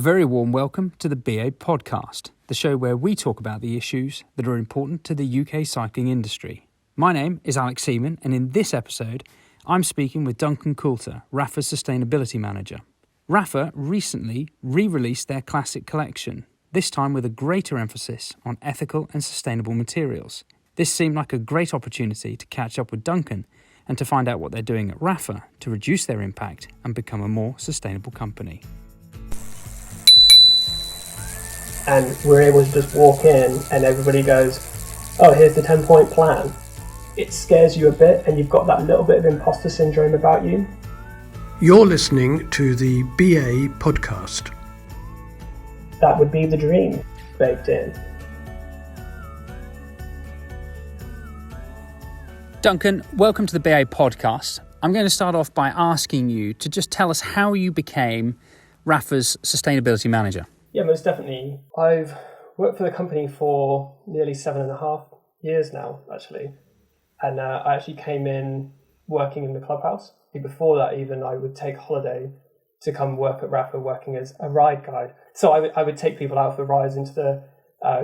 very warm welcome to the BA Podcast, the show where we talk about the issues that are important to the UK cycling industry. My name is Alex Seaman, and in this episode, I'm speaking with Duncan Coulter, Rapha's Sustainability Manager. Rapha recently re-released their classic collection, this time with a greater emphasis on ethical and sustainable materials. This seemed like a great opportunity to catch up with Duncan and to find out what they're doing at Rapha to reduce their impact and become a more sustainable company. And we're able to just walk in and everybody goes, oh, here's the 10-point plan. It scares you a bit and you've got that little bit of imposter syndrome about you. You're listening to the BA Podcast. That would be the dream baked in. Duncan, welcome to the BA Podcast. I'm going to start off by asking you to just tell us how you became Rapha's Sustainability Manager. Yeah, most definitely. I've worked for the company for nearly 7.5 years now, actually. And I actually came in working in the clubhouse. Before that, even, I would take holiday to come work at Rapha, working as a ride guide. So I would take people out for rides into the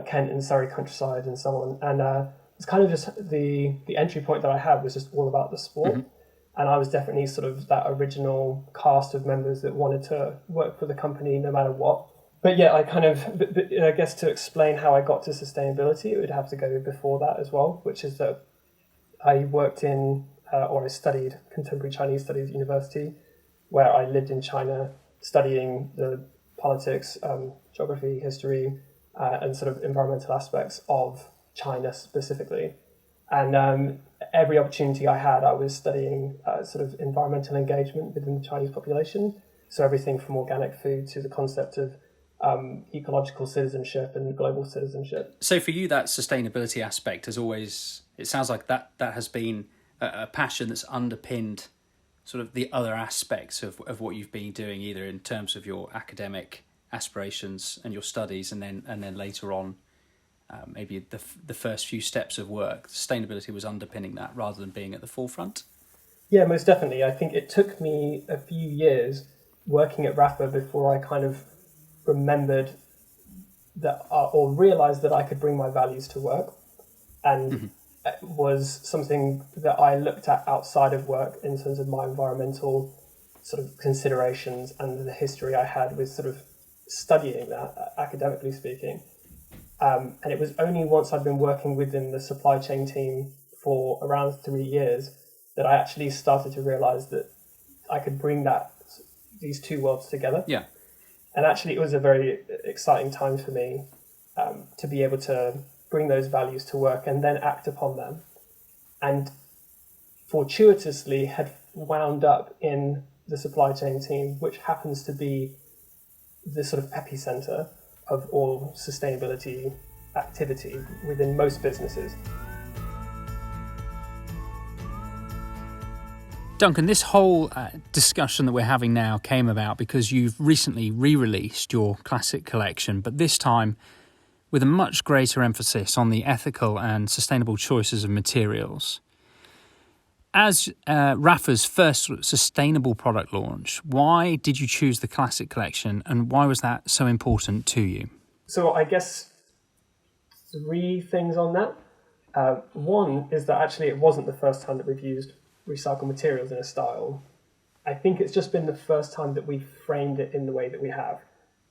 Kent and Surrey countryside and so on. And it's kind of just the entry point that I had was just all about the sport. Mm-hmm. And I was definitely sort of that original cast of members that wanted to work for the company no matter what. But yeah, I guess to explain how I got to sustainability, it would have to go before that as well, which is that I worked in, or I studied contemporary Chinese studies at university, where I lived in China studying the politics, geography, history, and sort of environmental aspects of China specifically. And every opportunity I had, I was studying sort of environmental engagement within the Chinese population. So everything from organic food to the concept of ecological citizenship and global citizenship. So for you, that sustainability aspect has always, it sounds like that has been a passion that's underpinned sort of the other aspects of what you've been doing, either in terms of your academic aspirations and your studies, and then later on, maybe the first few steps of work. Sustainability was underpinning that rather than being at the forefront. Yeah, most definitely. I think it took me a few years working at Rapha before I kind of remembered that or realized that I could bring my values to work, and it was something that I looked at outside of work in terms of my environmental sort of considerations and the history I had with sort of studying that, academically speaking. And it was only once I'd been working within the supply chain team for around 3 years that I actually started to realize that I could bring these two worlds together. Yeah. And actually, it was a very exciting time for me to be able to bring those values to work and then act upon them. And fortuitously had wound up in the supply chain team, which happens to be the sort of epicenter of all sustainability activity within most businesses. Duncan, this whole discussion that we're having now came about because you've recently re-released your classic collection, but this time with a much greater emphasis on the ethical and sustainable choices of materials. As Rapha's first sort of sustainable product launch, why did you choose the classic collection and why was that so important to you? So I guess 3 things on that. One is that actually it wasn't the first time that we've used recycled materials in a style. I think it's just been the first time that we've framed it in the way that we have.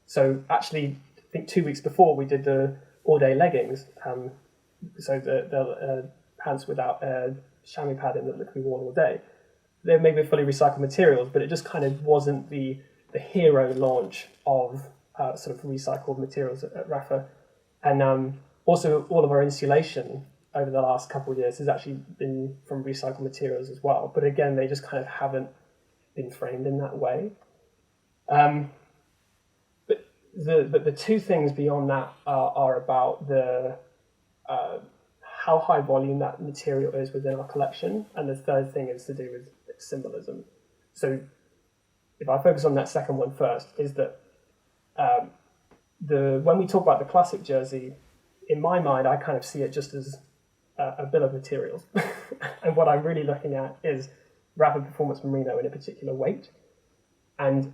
So actually, I think 2 weeks before we did the all-day leggings, so the pants without a chamois padding that could be worn all day. They're made with fully recycled materials, but it just kind of wasn't the hero launch of sort of recycled materials at Rapha. And also all of our insulation over the last couple of years has actually been from recycled materials as well. But again, they just kind of haven't been framed in that way. But the 2 things beyond that are about the how high volume that material is within our collection. And the third thing is to do with symbolism. So if I focus on that second one first, is that when we talk about the classic jersey, in my mind, I kind of see it just as a bill of materials. And what I'm really looking at is Rapha Performance Merino in a particular weight. And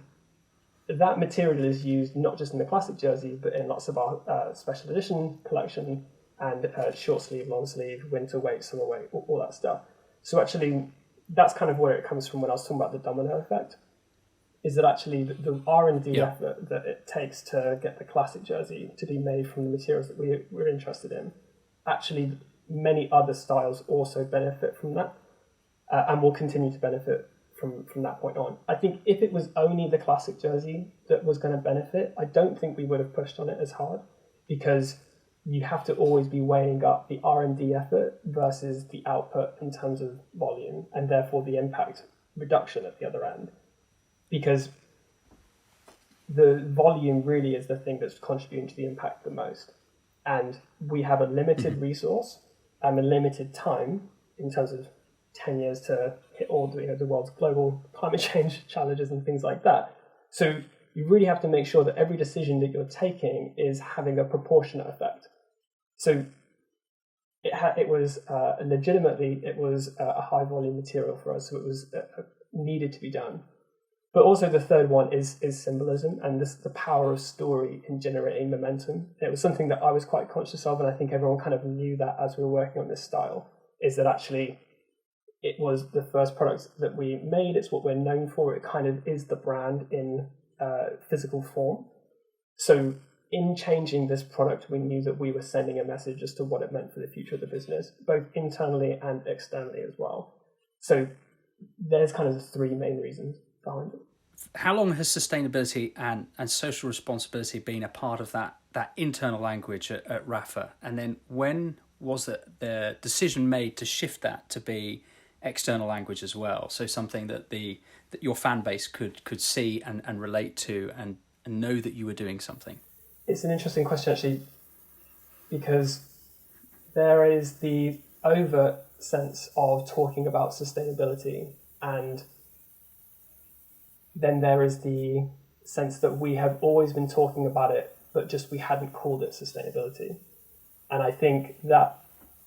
that material is used not just in the classic jersey, but in lots of our special edition collection and short sleeve, long sleeve, winter weight, summer weight, all that stuff. So actually, that's kind of where it comes from when I was talking about the domino effect, is that actually the R&D effort that it takes to get the classic jersey to be made from the materials that we're interested in, actually many other styles also benefit from that and will continue to benefit from that point on. I think if it was only the classic jersey that was going to benefit, I don't think we would have pushed on it as hard, because you have to always be weighing up the R&D effort versus the output in terms of volume, and therefore the impact reduction at the other end. Because the volume really is the thing that's contributing to the impact the most. And we have a limited resource and a limited time in terms of 10 years to hit all the world's global climate change challenges and things like that. So you really have to make sure that every decision that you're taking is having a proportionate effect. So it was legitimately a high volume material for us, so it was needed to be done. But also the third one is symbolism and the power of story in generating momentum. It was something that I was quite conscious of, and I think everyone kind of knew that as we were working on this style, is that actually it was the first product that we made. It's what we're known for. It kind of is the brand in physical form. So in changing this product, we knew that we were sending a message as to what it meant for the future of the business, both internally and externally as well. So there's kind of the three main reasons behind it. How long has sustainability and social responsibility been a part of that internal language at Rapha? And then when was the decision made to shift that to be external language as well? So something that your fan base could see and relate to and know that you were doing something? It's an interesting question, actually, because there is the overt sense of talking about sustainability, and then there is the sense that we have always been talking about it, but just we hadn't called it sustainability. And I think that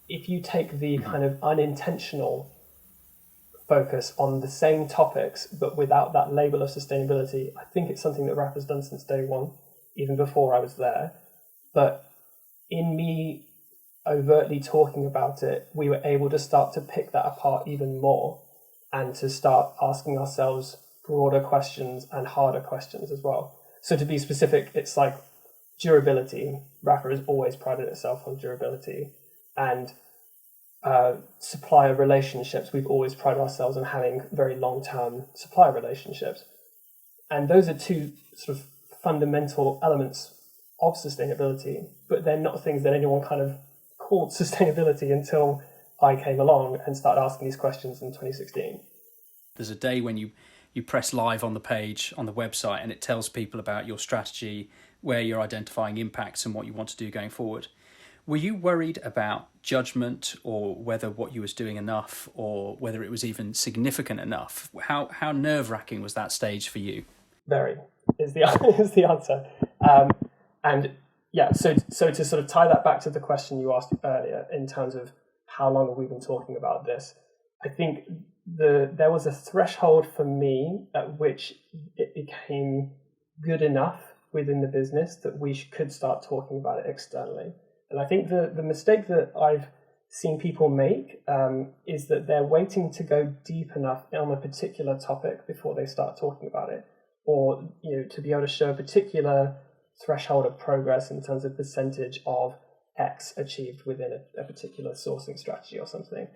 if you take the kind of unintentional focus on the same topics, but without that label of sustainability, I think it's something that Rapha's done since day one, even before I was there. But in me overtly talking about it, we were able to start to pick that apart even more and to start asking ourselves broader questions and harder questions as well. So to be specific, it's like durability. Rapha has always prided itself on durability. And supplier relationships, we've always prided ourselves on having very long-term supplier relationships. And those are two sort of fundamental elements of sustainability, but they're not things that anyone kind of called sustainability until I came along and started asking these questions in 2016. There's a day when you press live on the page on the website and it tells people about your strategy, where you're identifying impacts and what you want to do going forward. Were you worried about judgment, or whether what you was doing enough, or whether it was even significant enough? How nerve-wracking was that stage for you? Very is the answer. And yeah, so to sort of tie that back to the question you asked earlier in terms of how long have we been talking about this, I think there was a threshold for me at which it became good enough within the business that we could start talking about it externally. And I think the mistake that I've seen people make is that they're waiting to go deep enough on a particular topic before they start talking about it, or to be able to show a particular threshold of progress in terms of percentage of X achieved within a particular sourcing strategy or something.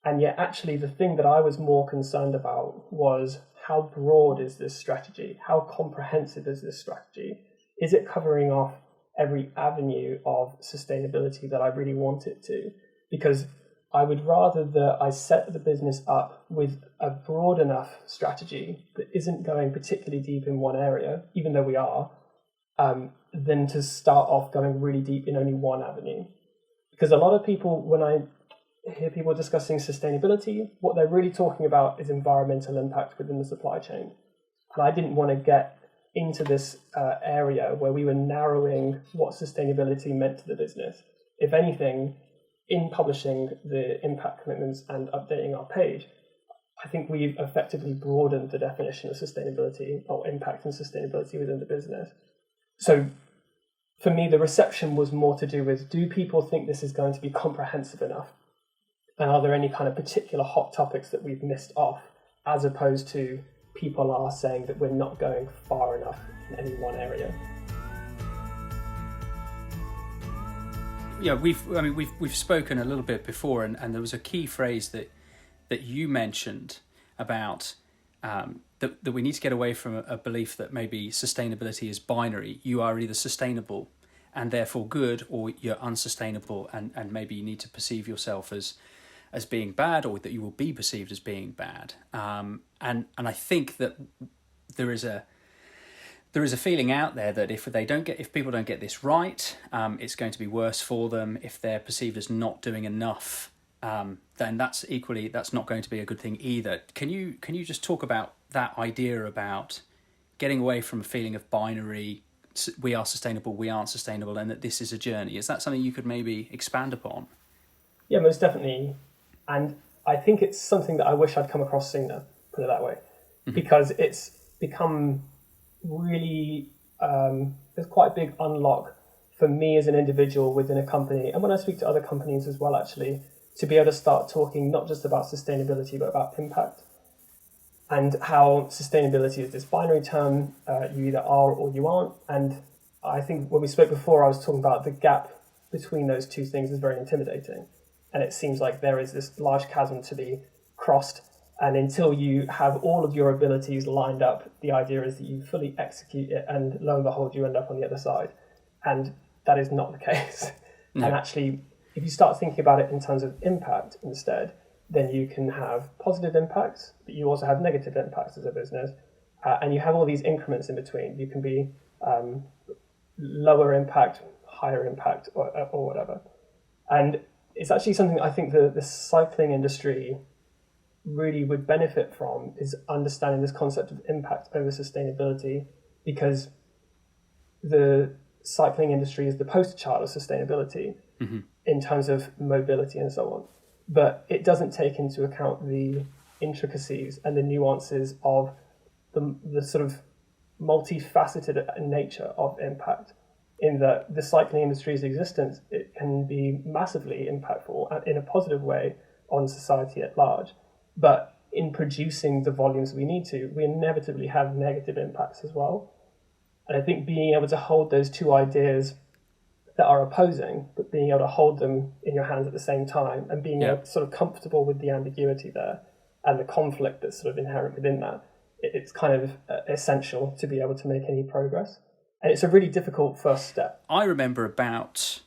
And yet actually the thing that I was more concerned about was how broad is this strategy? How comprehensive is this strategy? Is it covering off every avenue of sustainability that I really want it to? Because I would rather that I set the business up with a broad enough strategy that isn't going particularly deep in one area, even though we are, than to start off going really deep in only one avenue. Because a lot of people, when I hear people discussing sustainability, what they're really talking about is environmental impact within the supply chain. And I didn't want to get into this area where we were narrowing what sustainability meant to the business. If anything, in publishing the impact commitments and updating our page, I think we've effectively broadened the definition of sustainability or impact and sustainability within the business. So for me, the reception was more to do with, do people think this is going to be comprehensive enough? And are there any kind of particular hot topics that we've missed off, as opposed to people are saying that we're not going far enough in any one area? Yeah, we've spoken a little bit before, and there was a key phrase that you mentioned about that we need to get away from a belief that maybe sustainability is binary. You are either sustainable and therefore good, or you're unsustainable and maybe you need to perceive yourself as being bad, or that you will be perceived as being bad. And I think that there is a feeling out there that if people don't get this right, it's going to be worse for them. If they're perceived as not doing enough, then that's not going to be a good thing either. Can you just talk about that idea about getting away from a feeling of binary, we are sustainable, we aren't sustainable, and that this is a journey? Is that something you could maybe expand upon? Yeah, most definitely. And I think it's something that I wish I'd come across sooner, put it that way, because it's become really, there's quite a big unlock for me as an individual within a company, and when I speak to other companies as well, actually, to be able to start talking not just about sustainability, but about impact, and how sustainability is this binary term, you either are or you aren't. And I think when we spoke before, I was talking about the gap between those two things is very intimidating. And it seems like there is this large chasm to be crossed. And until you have all of your abilities lined up, the idea is that you fully execute it, and lo and behold, you end up on the other side. And that is not the case. No. And actually, if you start thinking about it in terms of impact instead, then you can have positive impacts, but you also have negative impacts as a business. And you have all these increments in between. You can be lower impact, higher impact, or whatever. And it's actually something I think the cycling industry really would benefit from, is understanding this concept of impact over sustainability, because the cycling industry is the poster child of sustainability in terms of mobility and so on. But it doesn't take into account the intricacies and the nuances of the sort of multifaceted nature of impact, in that the cycling industry's existence, it can be massively impactful in a positive way on society at large. But in producing the volumes we need to, we inevitably have negative impacts as well. And I think being able to hold those two ideas that are opposing, but being able to hold them in your hands at the same time, and being sort of comfortable with the ambiguity there and the conflict that's sort of inherent within that, it's kind of essential to be able to make any progress. And it's a really difficult first step. I remember about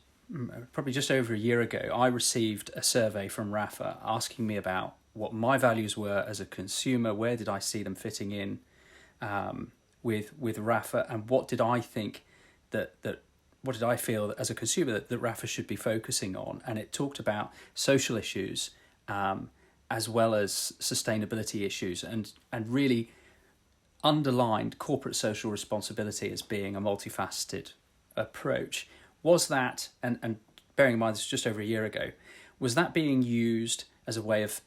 probably just over a year ago, I received a survey from Rapha asking me about what my values were as a consumer, where did I see them fitting in with Rapha, and what did I think what did I feel as a consumer that Rapha should be focusing on? And it talked about social issues as well as sustainability issues, and really underlined corporate social responsibility as being a multifaceted approach. Was that, and bearing in mind this was just over a year ago, was that being used as a way of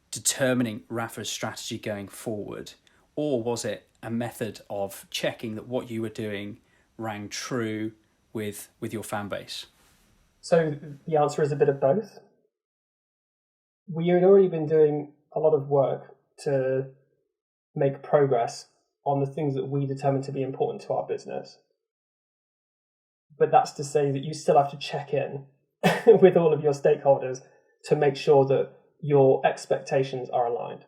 determining Rapha's strategy going forward, or was it a method of checking that what you were doing rang true with your fan base? So the answer is a bit of both. We had already been doing a lot of work to make progress on the things that we determine to be important to our business. But that's to say that you still have to check in with all of your stakeholders to make sure that your expectations are aligned.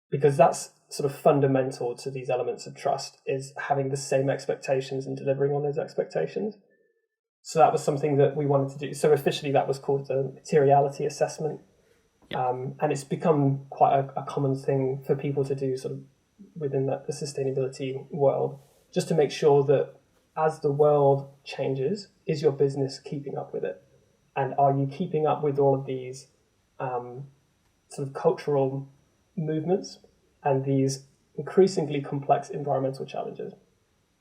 Because that's sort of fundamental to these elements of trust, is having the same expectations and delivering on those expectations. So that was something that we wanted to do. So officially that was called the materiality assessment. And it's become quite a common thing for people to do sort of within the sustainability world, just to make sure that as the world changes, is your business keeping up with it? And are you keeping up with all of these sort of cultural movements and these increasingly complex environmental challenges?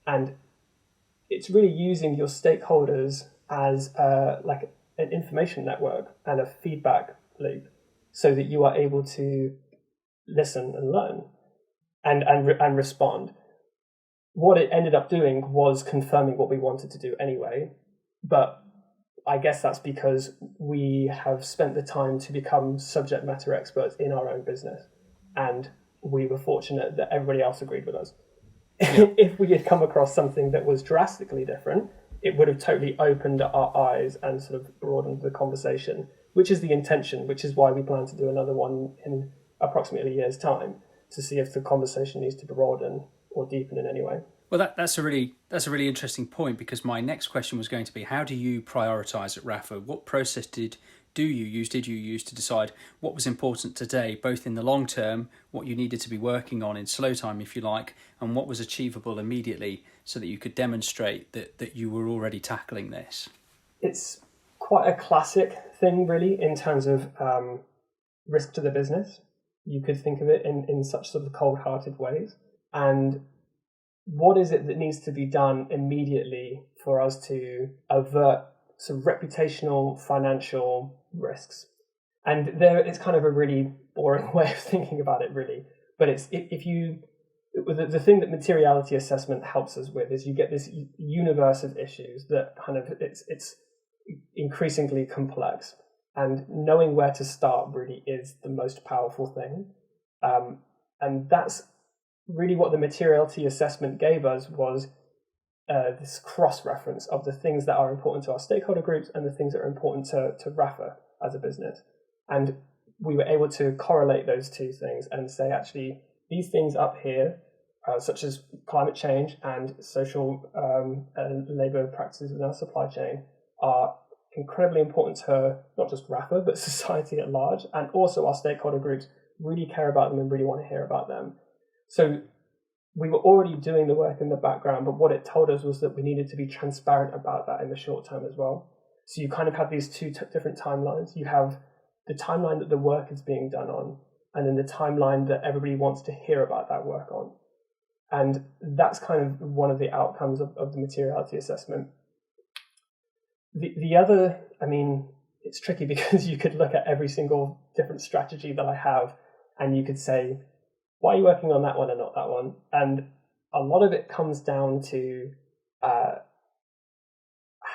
And it's really using your stakeholders as like an information network and a feedback loop, so that you are able to listen and learn and respond. What it ended up doing was confirming what we wanted to do anyway, but I guess that's because we have spent the time to become subject matter experts in our own business, and we were fortunate that everybody else agreed with us. Yeah. If we had come across something that was drastically different, it would have totally opened our eyes and sort of broadened the conversation, which is the intention, which is why we plan to do another one in approximately a year's time to see if the conversation needs to broaden or deepen in any way. Well, that's a really interesting point, because my next question was going to be, how do you prioritise at Rapha? What process did you use to decide what was important today, both in the long term, what you needed to be working on in slow time, if you like, and what was achievable immediately, so that you could demonstrate that you were already tackling this? It's quite a classic thing, really, in terms of risk to the business. You could think of it in such sort of cold-hearted ways. And what is it that needs to be done immediately for us to avert some reputational, financial risks? And it's kind of a really boring way of thinking about it, really. But the thing that materiality assessment helps us with is you get this universe of issues that kind of it's increasingly complex, and knowing where to start really is the most powerful thing. And that's really what the materiality assessment gave us, was this cross-reference of the things that are important to our stakeholder groups and the things that are important to Rapha as a business. And we were able to correlate those two things and say, actually, these things up here, such as climate change and social and labour practices in our supply chain, are incredibly important to not just Rapha, but society at large, and also our stakeholder groups really care about them and really want to hear about them. So we were already doing the work in the background, but what it told us was that we needed to be transparent about that in the short term as well. So you kind of have these two different timelines. You have the timeline that the work is being done on, and then the timeline that everybody wants to hear about that work on. And that's kind of one of the outcomes of the materiality assessment. The other, I mean, it's tricky because you could look at every single different strategy that I have and you could say, why are you working on that one and not that one? And a lot of it comes down to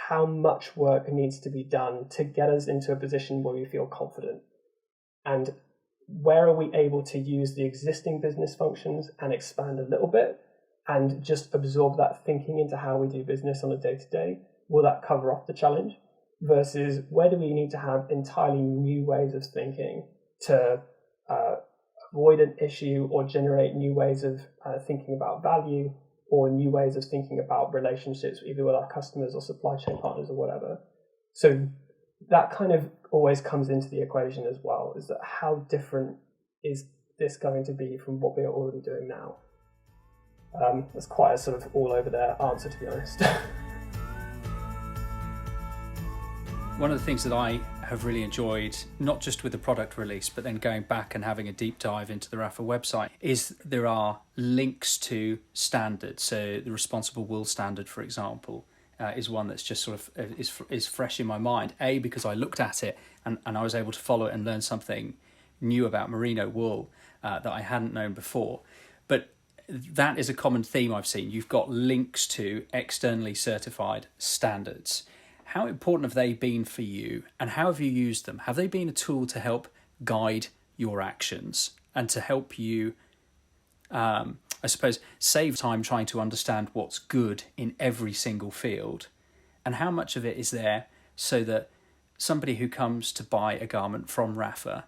how much work needs to be done to get us into a position where we feel confident. And where are we able to use the existing business functions and expand a little bit and just absorb that thinking into how we do business on a day-to-day? Will that cover off the challenge? Versus where do we need to have entirely new ways of thinking to avoid an issue or generate new ways of thinking about value, or new ways of thinking about relationships, either with our customers or supply chain partners or whatever. So that kind of always comes into the equation as well, is that how different is this going to be from what we are already doing now? That's quite a sort of all over there answer, to be honest. One of the things that I have really enjoyed, not just with the product release, but then going back and having a deep dive into the Rapha website, is there are links to standards. So the Responsible Wool Standard, for example, is one that's just sort of is fresh in my mind. A, because I looked at it and I was able to follow it and learn something new about merino wool that I hadn't known before. But that is a common theme I've seen. You've got links to externally certified standards. How important have they been for you, and how have you used them? Have they been a tool to help guide your actions and to help you, I suppose, save time trying to understand what's good in every single field? And how much of it is there so that somebody who comes to buy a garment from Rapha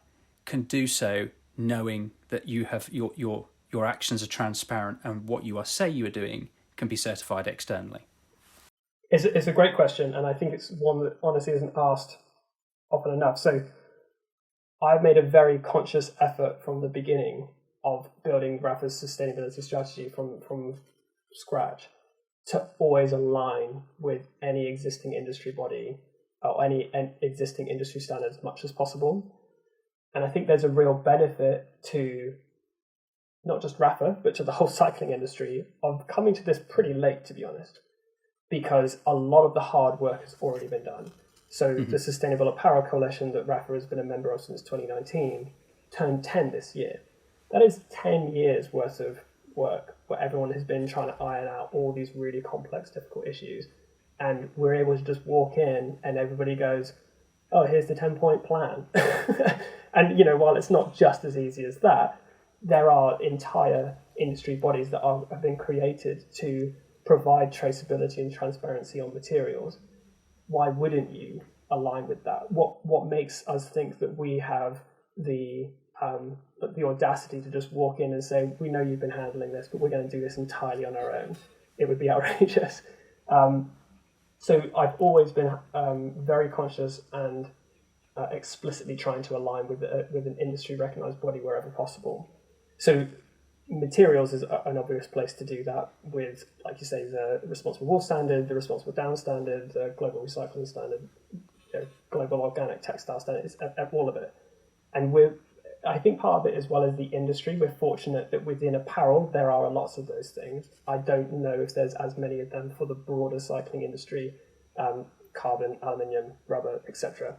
can do so knowing that you have your actions are transparent and what you say you are doing can be certified externally? It's a great question, and I think it's one that honestly isn't asked often enough. So I've made a very conscious effort from the beginning of building Rapha's sustainability strategy from scratch to always align with any existing industry body or any existing industry standards as much as possible. And I think there's a real benefit to not just Rapha, but to the whole cycling industry of coming to this pretty late, to be honest, because a lot of the hard work has already been done. So the Sustainable Apparel Coalition that Rapha has been a member of since 2019 turned 10 this year. that is 10 years worth of work where everyone has been trying to iron out all these really complex, difficult issues. And we're able to just walk in and everybody goes, oh, here's the 10-point plan. And, while it's not just as easy as that, there are entire industry bodies that have been created to provide traceability and transparency on materials. Why wouldn't you align with that? What makes us think that we have the audacity to just walk in and say, we know you've been handling this, but we're going to do this entirely on our own? It would be outrageous. So I've always been very conscious and explicitly trying to align with an industry recognised body wherever possible. So materials is an obvious place to do that with, like you say, the responsible wool standard, the responsible down standard, the global recycling standard, global organic textile standard, all of it. And I think part of it, as well as the industry, we're fortunate that within apparel there are lots of those things. I don't know if there's as many of them for the broader cycling industry, carbon, aluminium, rubber, etc.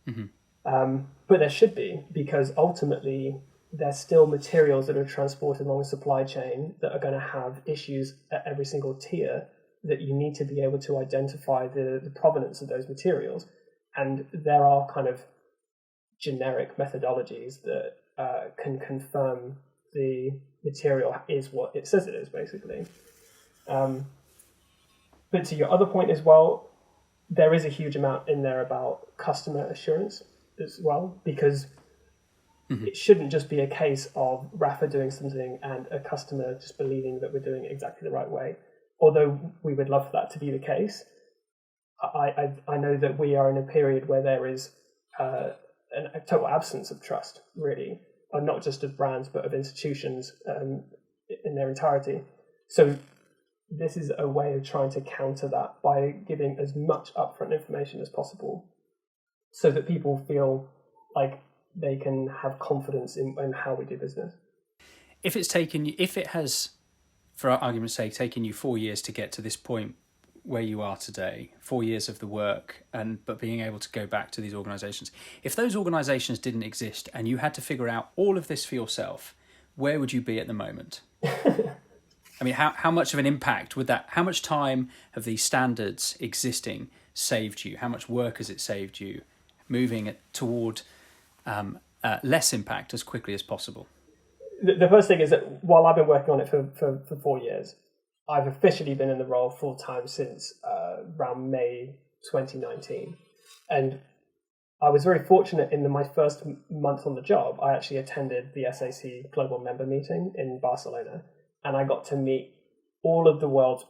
Mm-hmm. But there should be, because ultimately there's still materials that are transported along a supply chain that are going to have issues at every single tier, that you need to be able to identify the provenance of those materials. And there are kind of generic methodologies that can confirm the material is what it says it is, basically. But to your other point as well, there is a huge amount in there about customer assurance as well, because it shouldn't just be a case of Rapha doing something and a customer just believing that we're doing it exactly the right way. Although we would love for that to be the case, I know that we are in a period where there is a total absence of trust, really, and not just of brands, but of institutions in their entirety. So this is a way of trying to counter that by giving as much upfront information as possible so that people feel like they can have confidence in how we do business. If it has, for argument's sake, taken you 4 years to get to this point where you are today, 4 years of the work, but being able to go back to these organisations, if those organisations didn't exist and you had to figure out all of this for yourself, where would you be at the moment? I mean, how much of an impact would that, how much time have these standards existing saved you? How much work has it saved you moving it toward less impact as quickly as possible? The first thing is that while I've been working on it for 4 years, I've officially been in the role full time since around May 2019. And I was very fortunate in my first month on the job. I actually attended the SAC Global Member Meeting in Barcelona, and I got to meet all of the world's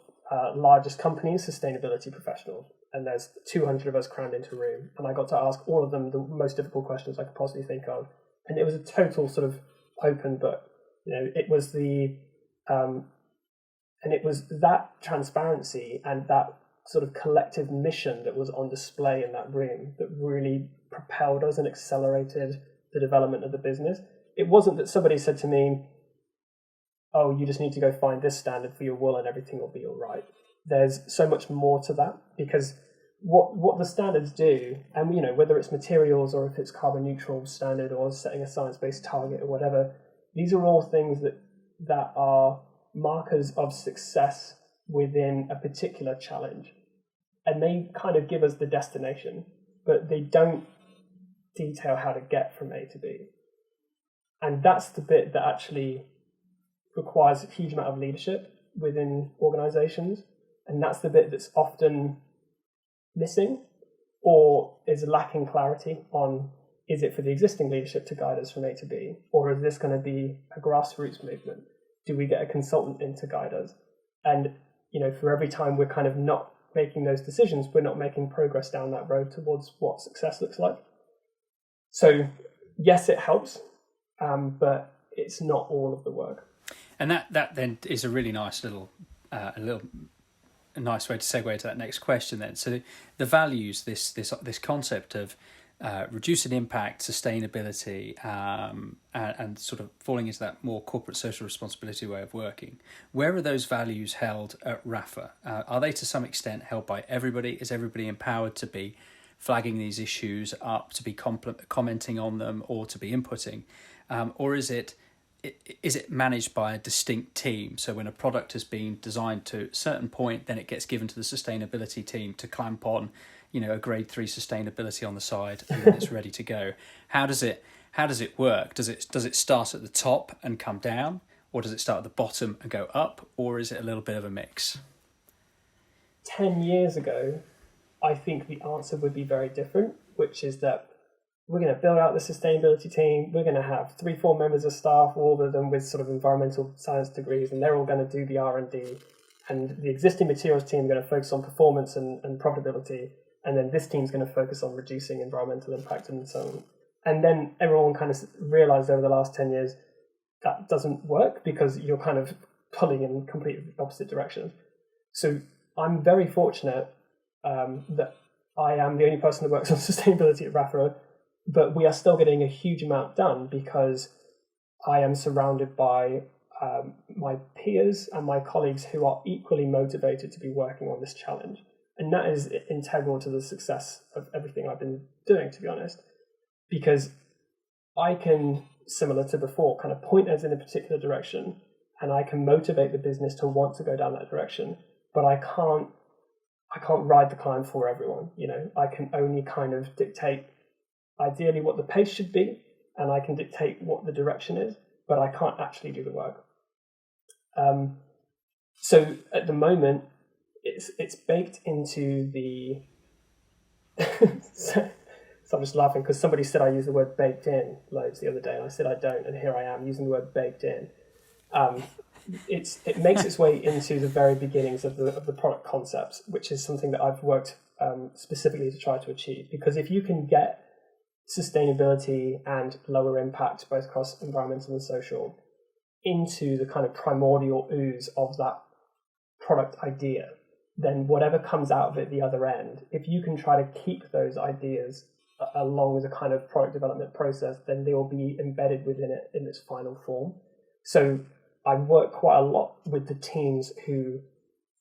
largest companies, sustainability professionals. And there's 200 of us crammed into a room, and I got to ask all of them the most difficult questions I could possibly think of. And it was a total sort of open book. It was and it was that transparency and that sort of collective mission that was on display in that room that really propelled us and accelerated the development of the business. It wasn't that somebody said to me, oh, you just need to go find this standard for your wool and everything will be all right. There's so much more to that, because what the standards do, and whether it's materials or if it's carbon neutral standard or setting a science-based target or whatever, these are all things that are markers of success within a particular challenge, and they kind of give us the destination, but they don't detail how to get from A to B. And that's the bit that actually requires a huge amount of leadership within organizations, and that's the bit that's often missing or is lacking clarity on, is it for the existing leadership to guide us from A to B, or is this going to be a grassroots movement? Do we get a consultant in to guide us? And, for every time we're kind of not making those decisions, we're not making progress down that road towards what success looks like. So yes, it helps, but it's not all of the work. And that then is a really nice a nice way to segue to that next question then. So the values, this concept of reducing impact, sustainability, and sort of falling into that more corporate social responsibility way of working. Where are those values held at Rapha? Are they to some extent held by everybody? Is everybody empowered to be flagging these issues up, to be commenting on them, or to be inputting? Or is it is it managed by a distinct team? So when a product has been designed to a certain point, then it gets given to the sustainability team to clamp on, a grade 3 sustainability on the side, and then it's ready to go. How does it work? Does it start at the top and come down, or does it start at the bottom and go up, or is it a little bit of a mix? 10 years ago, I think the answer would be very different, which is that we're going to build out the sustainability team. We're going to have 3-4 members of staff, all of them with sort of environmental science degrees, and they're all going to do the R&D. And the existing materials team are going to focus on performance and profitability. And then this team's going to focus on reducing environmental impact and so on. And then everyone kind of realized over the last 10 years that doesn't work because you're kind of pulling in completely opposite directions. So I'm very fortunate that I am the only person that works on sustainability at Rapha, but we are still getting a huge amount done because I am surrounded by my peers and my colleagues who are equally motivated to be working on this challenge. And that is integral to the success of everything I've been doing, to be honest, because I can, similar to before, kind of point us in a particular direction, and I can motivate the business to want to go down that direction, but I can't ride the climb for everyone. I can only kind of dictate ideally what the pace should be, and I can dictate what the direction is, but I can't actually do the work. So at the moment, it's baked into the. So I'm just laughing because somebody said I use the word baked in loads the other day, and I said I don't, and here I am using the word baked in. It makes its way into the very beginnings of the product concepts, which is something that I've worked specifically to try to achieve. Because if you can get sustainability and lower impact, both across environmental and social, into the kind of primordial ooze of that product idea, then whatever comes out of it the other end, if you can try to keep those ideas along the kind of product development process, then they will be embedded within it in its final form. So I work quite a lot with the teams who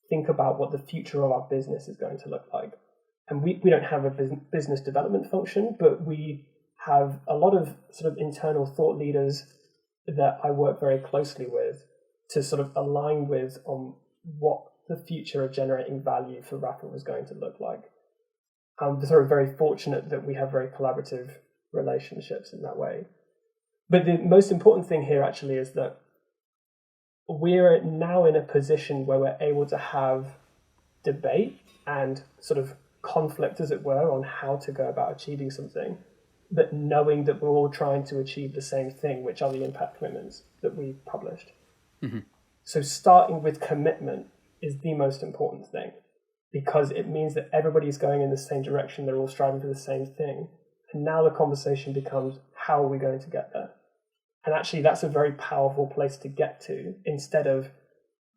think about what the future of our business is going to look like. And we don't have a business development function, but we have a lot of sort of internal thought leaders that I work very closely with to sort of align with on what the future of generating value for Rapha was going to look like. I'm sort of very fortunate that we have very collaborative relationships in that way. But the most important thing here actually is that we're now in a position where we're able to have debate and sort of conflict, as it were, on how to go about achieving something, but knowing that we're all trying to achieve the same thing, which are the impact commitments that we published. Mm-hmm. So starting with commitment is the most important thing, because it means that everybody's going in the same direction, they're all striving for the same thing. And now the conversation becomes, how are we going to get there? And actually that's a very powerful place to get to, instead of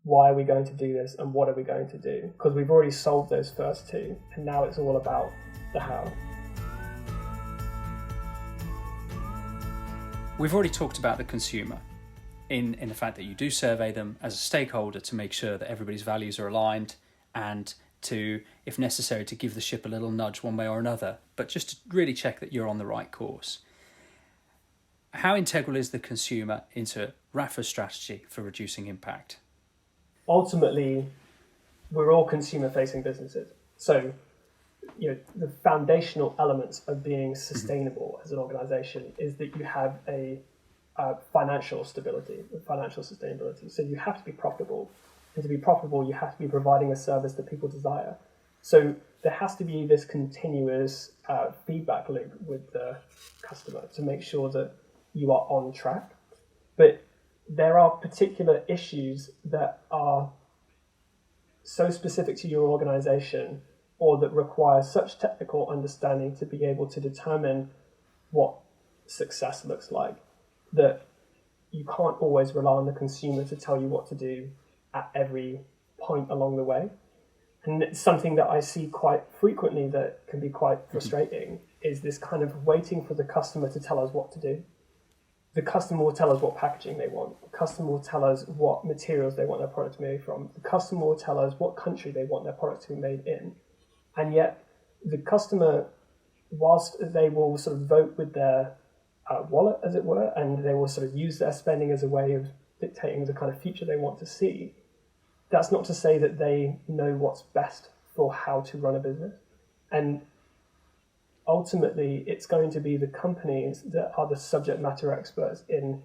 why are we going to do this and what are we going to do? Because we've already solved those first two, and now it's all about the how. We've already talked about the consumer in the fact that you do survey them as a stakeholder to make sure that everybody's values are aligned, and to, if necessary, to give the ship a little nudge one way or another, but just to really check that you're on the right course. How integral is the consumer into Rapha's strategy for reducing impact? Ultimately, we're all consumer-facing businesses. So, the foundational elements of being sustainable as an organization is that you have a financial stability, financial sustainability. So you have to be profitable. And to be profitable, you have to be providing a service that people desire. So there has to be this continuous feedback loop with the customer to make sure that you are on track. But there are particular issues that are so specific to your organization, or that require such technical understanding to be able to determine what success looks like, that you can't always rely on the consumer to tell you what to do at every point along the way. And it's something that I see quite frequently that can be quite frustrating, is this kind of waiting for the customer to tell us what to do. The customer will tell us what packaging they want. The customer will tell us what materials they want their product to be made from. The customer will tell us what country they want their product to be made in. And yet the customer, whilst they will sort of vote with their wallet, as it were, and they will sort of use their spending as a way of dictating the kind of future they want to see. That's not to say that they know what's best for how to run a business. And ultimately, it's going to be the companies that are the subject matter experts in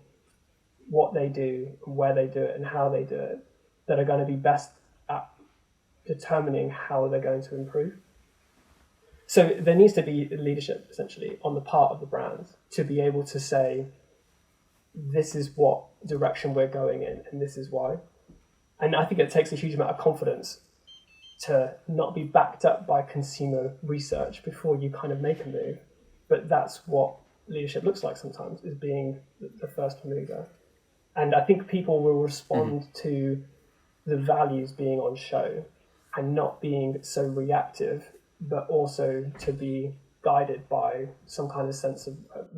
what they do, where they do it, and how they do it, that are going to be best at determining how they're going to improve. So there needs to be leadership, essentially, on the part of the brands to be able to say, this is what direction we're going in, and this is why. And I think it takes a huge amount of confidence to not be backed up by consumer research before you kind of make a move. But that's what leadership looks like sometimes, is being the first mover. And I think people will respond to the values being on show and not being so reactive, but also to be guided by some kind of sense of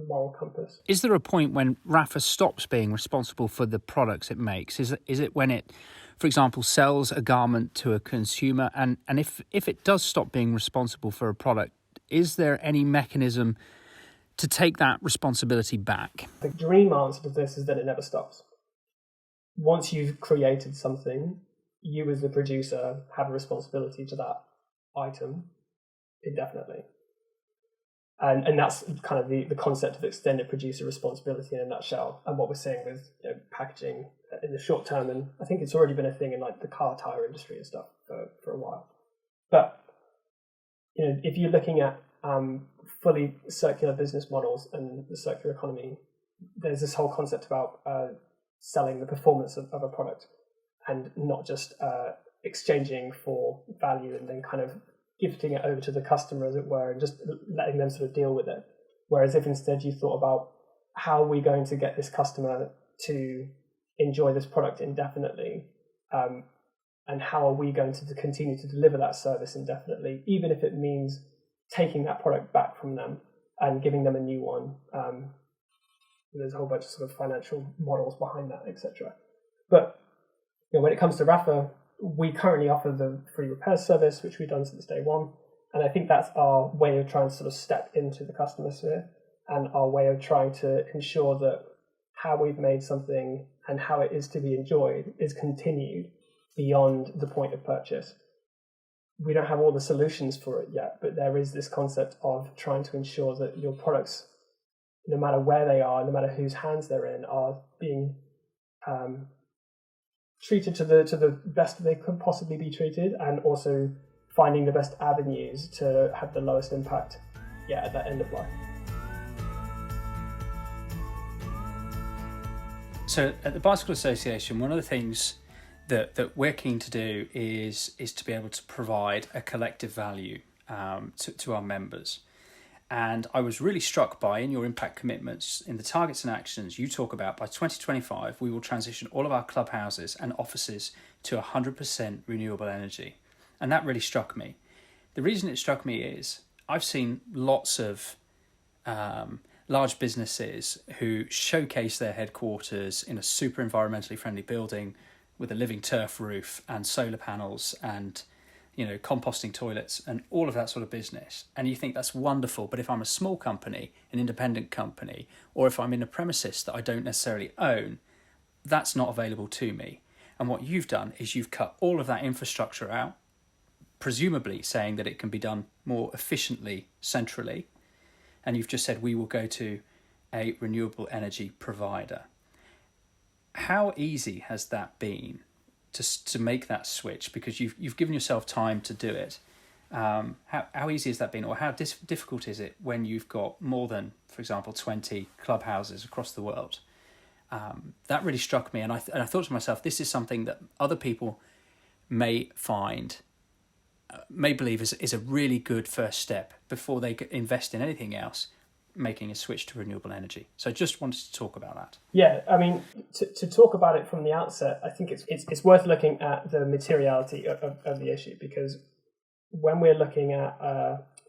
moral compass. Is there a point when Rapha stops being responsible for the products it makes? Is it when it, for example, sells a garment to a consumer? And if it does stop being responsible for a product, is there any mechanism to take that responsibility back? The dream answer to this is that it never stops. Once you've created something, you as the producer have a responsibility to that item indefinitely. And that's kind of the concept of extended producer responsibility in a nutshell, and what we're seeing with packaging in the short term. And I think it's already been a thing in like the car tire industry and stuff for a while. But if you're looking at fully circular business models and the circular economy, there's this whole concept about selling the performance of a product and not just exchanging for value and then kind of gifting it over to the customer, as it were, and just letting them sort of deal with it. Whereas if instead you thought about how are we going to get this customer to enjoy this product indefinitely, and how are we going to continue to deliver that service indefinitely, even if it means taking that product back from them and giving them a new one. There's a whole bunch of sort of financial models behind that, etc. But when it comes to Rapha, we currently offer the free repair service, which we've done since day one. And I think that's our way of trying to sort of step into the customer sphere and our way of trying to ensure that how we've made something and how it is to be enjoyed is continued beyond the point of purchase. We don't have all the solutions for it yet, but there is this concept of trying to ensure that your products, no matter where they are, no matter whose hands they're in, are being treated to the best they could possibly be treated, and also finding the best avenues to have the lowest impact at that end of life. So at the Bicycle Association, one of the things that we're keen to do is to be able to provide a collective value to our members. And I was really struck by, in your impact commitments, in the targets and actions, you talk about by 2025, we will transition all of our clubhouses and offices to 100% renewable energy. And that really struck me. The reason it struck me is I've seen lots of large businesses who showcase their headquarters in a super environmentally friendly building with a living turf roof and solar panels and composting toilets and all of that sort of business. And you think that's wonderful. But if I'm a small company, an independent company, or if I'm in a premises that I don't necessarily own, that's not available to me. And what you've done is you've cut all of that infrastructure out, presumably saying that it can be done more efficiently centrally. And you've just said we will go to a renewable energy provider. How easy has that been to make that switch, because you've given yourself time to do it? How easy has that been, or how difficult is it when you've got more than, for example, 20 clubhouses across the world? That really struck me, and I thought to myself, this is something that other people may believe is a really good first step before they invest in anything else, making a switch to renewable energy. So I just wanted to talk about that. Yeah, I mean, to talk about it from the outset, I think it's worth looking at the materiality of the issue, because when we're looking at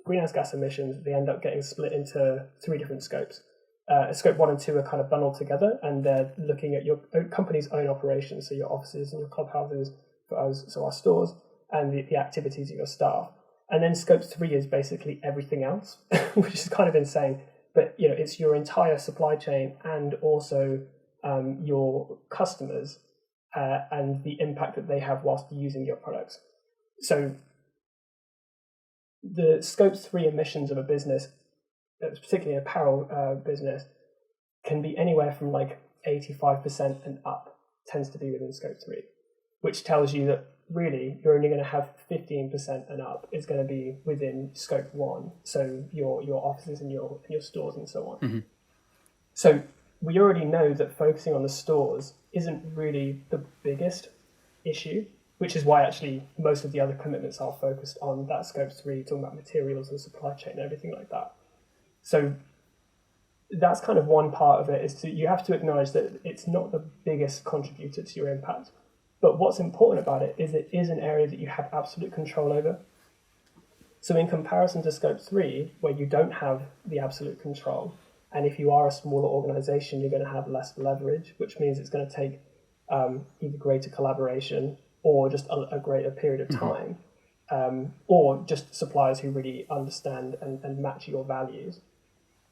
greenhouse gas emissions, they end up getting split into three different scopes. Scope 1 and 2 are kind of bundled together, and they're looking at your company's own operations, so your offices and your clubhouses, so our stores, and the activities of your staff. And then scope 3 is basically everything else, which is kind of insane. but it's your entire supply chain and also your customers and the impact that they have whilst using your products. So the Scope 3 emissions of a business, particularly an apparel business, can be anywhere from like 85% and up, tends to be within Scope 3, which tells you that really you're only going to have 15% and up is going to be within Scope 1, so your offices and your stores and so on. Mm-hmm. So we already know that focusing on the stores isn't really the biggest issue, which is why actually most of the other commitments are focused on that Scope 3, talking about materials and supply chain and everything like that. So that's kind of one part of it, is you have to acknowledge that it's not the biggest contributor to your impact. But what's important about it is an area that you have absolute control over. So in comparison to Scope 3, where you don't have the absolute control, and if you are a smaller organization, you're going to have less leverage, which means it's going to take either greater collaboration or just a greater period of time, or just suppliers who really understand and match your values.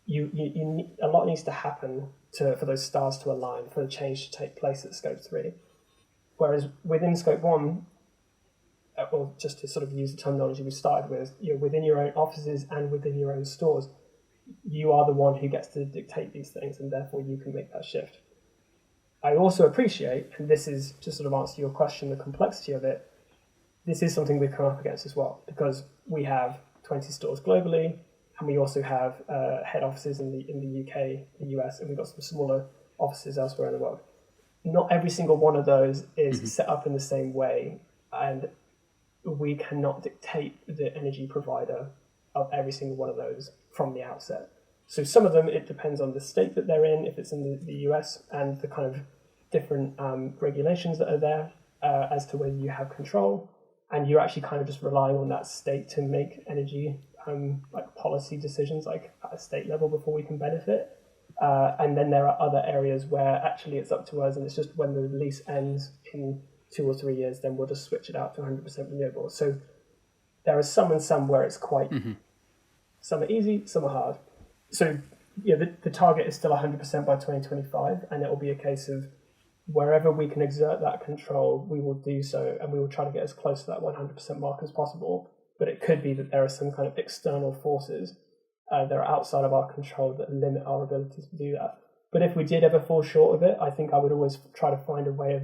You need, a lot needs to happen for those stars to align, for the change to take place at Scope 3. Whereas within Scope 1, or just to sort of use the terminology we started with, within your own offices and within your own stores, you are the one who gets to dictate these things, and therefore you can make that shift. I also appreciate, and this is to sort of answer your question, the complexity of it, this is something we come up against as well, because we have 20 stores globally, and we also have head offices in the UK, the US, and we've got some smaller offices elsewhere in the world. Not every single one of those is set up in the same way, and we cannot dictate the energy provider of every single one of those from the outset. So some of them, it depends on the state that they're in, if it's in the US, and the kind of different regulations that are there as to whether you have control, and you're actually kind of just relying on that state to make energy like policy decisions like at a state level before we can benefit. And then there are other areas where actually it's up to us, and it's just when the lease ends in 2 or 3 years, then we'll just switch it out to 100% renewable. So there are some and some where it's quite, some are easy, some are hard. So the target is still 100% by 2025, and it will be a case of wherever we can exert that control, we will do so, and we will try to get as close to that 100% mark as possible. But it could be that there are some kind of external forces that are outside of our control that limit our ability to do that. But if we did ever fall short of it, I think I would always try to find a way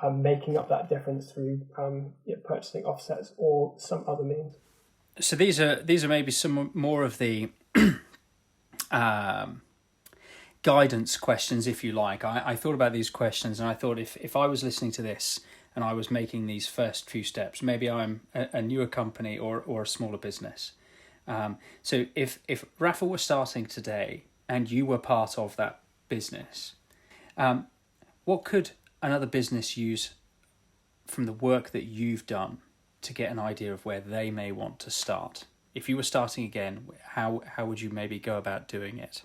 of making up that difference through purchasing offsets or some other means. So these are maybe some more of the guidance questions, if you like. I thought about these questions, and I thought if I was listening to this and I was making these first few steps, maybe I'm a newer company or a smaller business. So if Rapha was starting today and you were part of that business, what could another business use from the work that you've done to get an idea of where they may want to start? If you were starting again, how would you maybe go about doing it?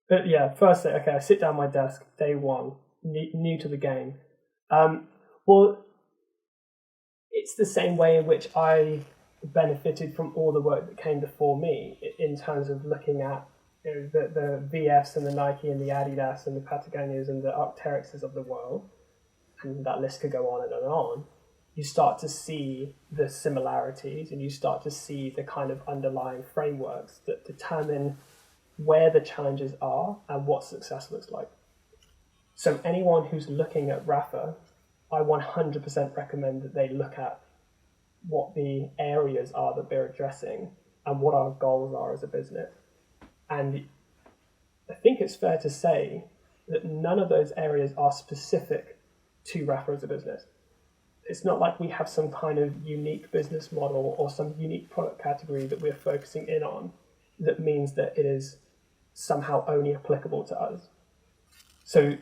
But firstly, okay, I sit down at my desk, day one, new to the game. Well, it's the same way in which I benefited from all the work that came before me in terms of looking at the VFs and the Nike and the Adidas and the Patagonias and the Arc'teryxes of the world, and that list could go on and on. You start to see the similarities, and you start to see the kind of underlying frameworks that determine where the challenges are and what success looks like. So anyone who's looking at Rapha, I 100% recommend that they look at what the areas are that they're addressing and what our goals are as a business. And I think it's fair to say that none of those areas are specific to Rapha as a business. It's not like we have some kind of unique business model or some unique product category that we're focusing in on that means that it is somehow only applicable to us. So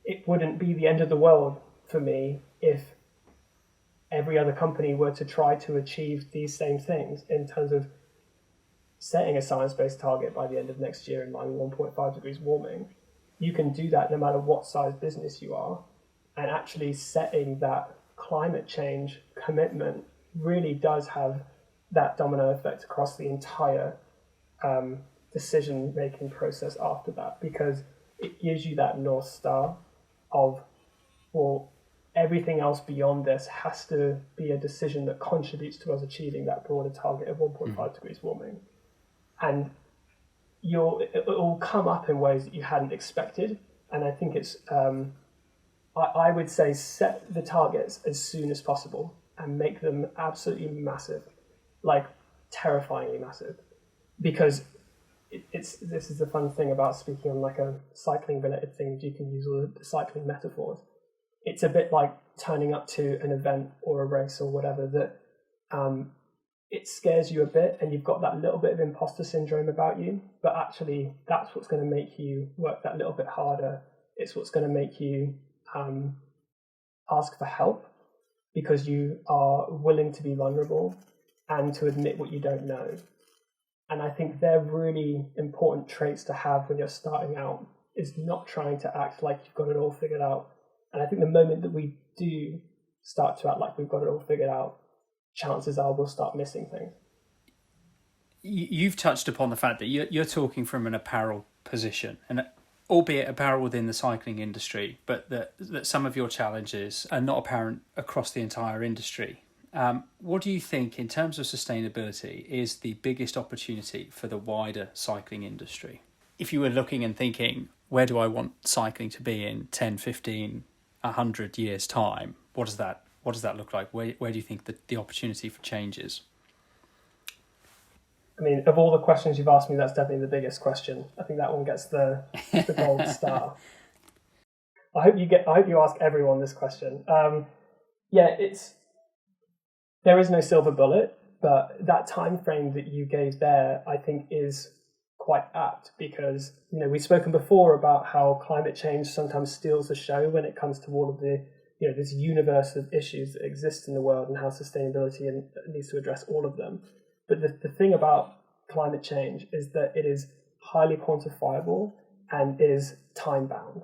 it wouldn't be the end of the world for me if every other company were to try to achieve these same things in terms of setting a science-based target by the end of next year in line with 1.5 degrees warming. You can do that no matter what size business you are, and actually setting that climate change commitment really does have that domino effect across the entire decision-making process after that, because it gives you that North Star of, well, everything else beyond this has to be a decision that contributes to us achieving that broader target of 1.5 degrees warming. And it will come up in ways that you hadn't expected. And I think it's, I would say, set the targets as soon as possible and make them absolutely massive, like terrifyingly massive. Because this is the fun thing about speaking on like a cycling related thing. You can use all the cycling metaphors. It's a bit like turning up to an event or a race or whatever that it scares you a bit, and you've got that little bit of imposter syndrome about you, but actually that's what's going to make you work that little bit harder. It's what's going to make you ask for help, because you are willing to be vulnerable and to admit what you don't know. And I think they're really important traits to have when you're starting out, is not trying to act like you've got it all figured out. And I think the moment that we do start to act like we've got it all figured out, chances are we'll start missing things. You've touched upon the fact that you're talking from an apparel position, and albeit apparel within the cycling industry, but that some of your challenges are not apparent across the entire industry. What do you think, in terms of sustainability, is the biggest opportunity for the wider cycling industry? If you were looking and thinking, where do I want cycling to be in 10, 15, 100 years' time, what does that look like? Where do you think the opportunity for change is? I mean, of all the questions you've asked me, that's definitely the biggest question. I think that one gets the gold star. I hope you ask everyone this question. There is no silver bullet, but that time frame that you gave there, I think, is quite apt, because we've spoken before about how climate change sometimes steals the show when it comes to all of the this universe of issues that exist in the world, and how sustainability needs to address all of them. But the thing about climate change is that it is highly quantifiable and is time bound.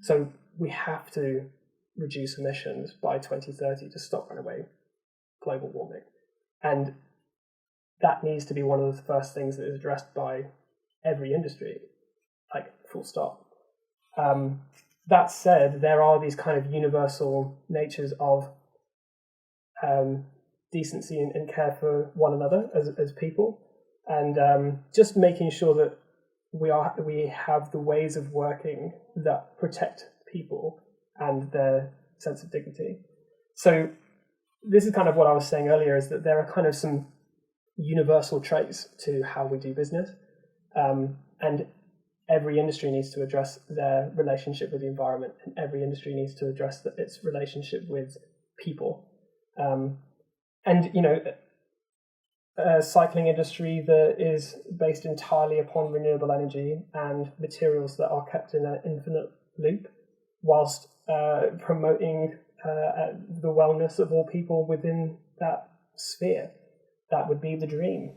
So we have to reduce emissions by 2030 to stop runaway global warming. And that needs to be one of the first things that is addressed by every industry, like full stop. That said, there are these kind of universal natures of decency and care for one another as people, and just making sure that we have the ways of working that protect people and their sense of dignity. So this is kind of what I was saying earlier, is that there are kind of some universal traits to how we do business, and every industry needs to address their relationship with the environment, and every industry needs to address its relationship with people. A cycling industry that is based entirely upon renewable energy and materials that are kept in an infinite loop, whilst promoting the wellness of all people within that sphere. That would be the dream.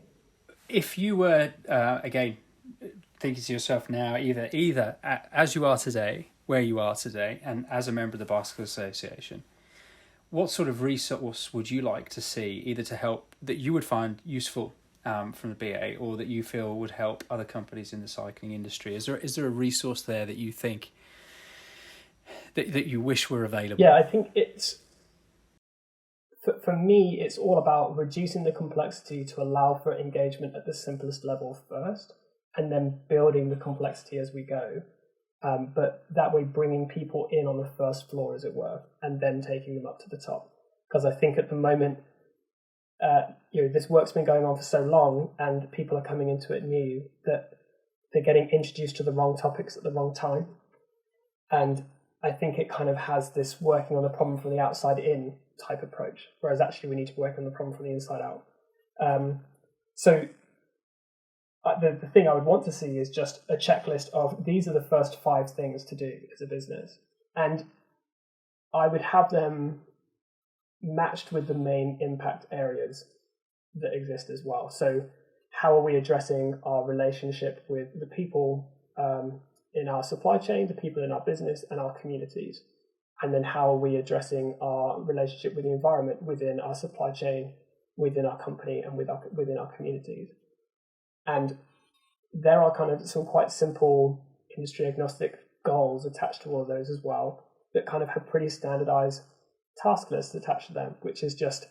If you were, again, thinking to yourself now, either as you are today, where you are today, and as a member of the Bicycle Association, what sort of resource would you like to see, either to help that you would find useful from the BA, or that you feel would help other companies in the cycling industry? Is there a resource there that you think that you wish were available? Yeah, I think it's, for me, it's all about reducing the complexity to allow for engagement at the simplest level first, and then building the complexity as we go. But that way bringing people in on the first floor, as it were, and then taking them up to the top. Because I think at the moment, this work's been going on for so long, and people are coming into it new, that they're getting introduced to the wrong topics at the wrong time. And I think it kind of has this working on the problem from the outside in type approach, whereas actually we need to work on the problem from the inside out. The thing I would want to see is just a checklist of, these are the first 5 things to do as a business. And I would have them matched with the main impact areas that exist as well. So how are we addressing our relationship with the people in our supply chain, the people in our business and our communities? And then how are we addressing our relationship with the environment within our supply chain, within our company, and within our communities? And there are kind of some quite simple industry agnostic goals attached to all of those as well that kind of have pretty standardized task lists attached to them, which is just,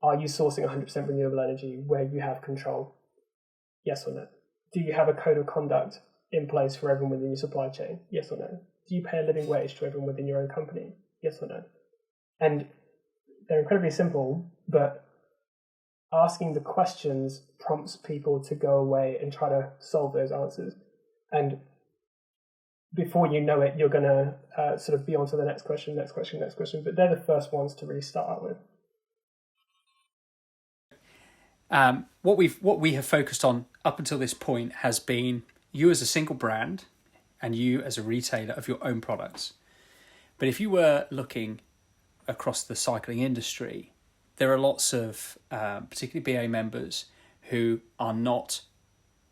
are you sourcing 100% renewable energy where you have control? Yes or no? Do you have a code of conduct in place for everyone within your supply chain? Yes or no? Do you pay a living wage to everyone within your own company? Yes or no? And they're incredibly simple, but asking the questions prompts people to go away and try to solve those answers. And before you know it, you're going to sort of be on to the next question. But they're the first ones to really start out with. What we have focused on up until this point has been you as a single brand and you as a retailer of your own products. But if you were looking across the cycling industry, there are lots of particularly BA members who are not,